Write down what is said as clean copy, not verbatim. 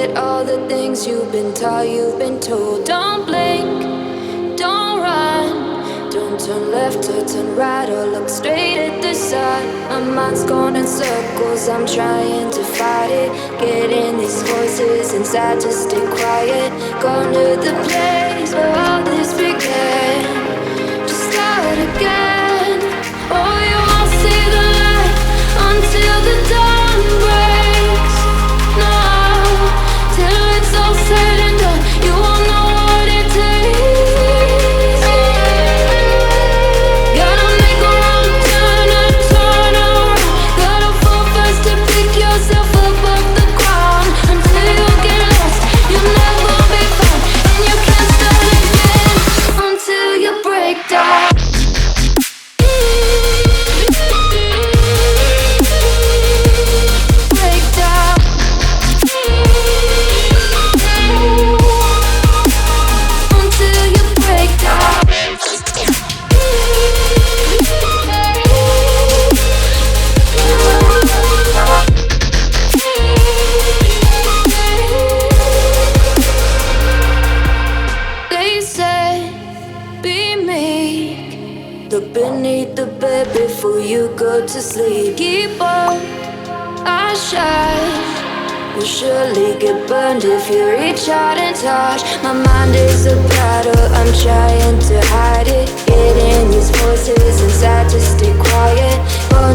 forget all the things you've been taught, you've been told. Don't blink, don't run, don't turn left or turn right or look straight at the sun. My mind's going in circles, I'm trying to fight it. Getting these voices inside to stay quiet. Gone to the place where all this began. Just start again. Oh, you won't see the light until the dawn breaks. No, till it's all said and done, you won't know what it takes. Gotta make a wrong turn and turn around. Gotta fall fast to pick yourself up off the ground. Until you get lost, you'll never be found. And you can't start again until you break down. Break down. Until you break down. They say, be meek. Look beneath the bed before you go to sleep. Keep on, I shine. You'll surely get burned if you reach out and touch. My mind is a battle, I'm trying to hide it. Getting these voices inside to stay quiet. Going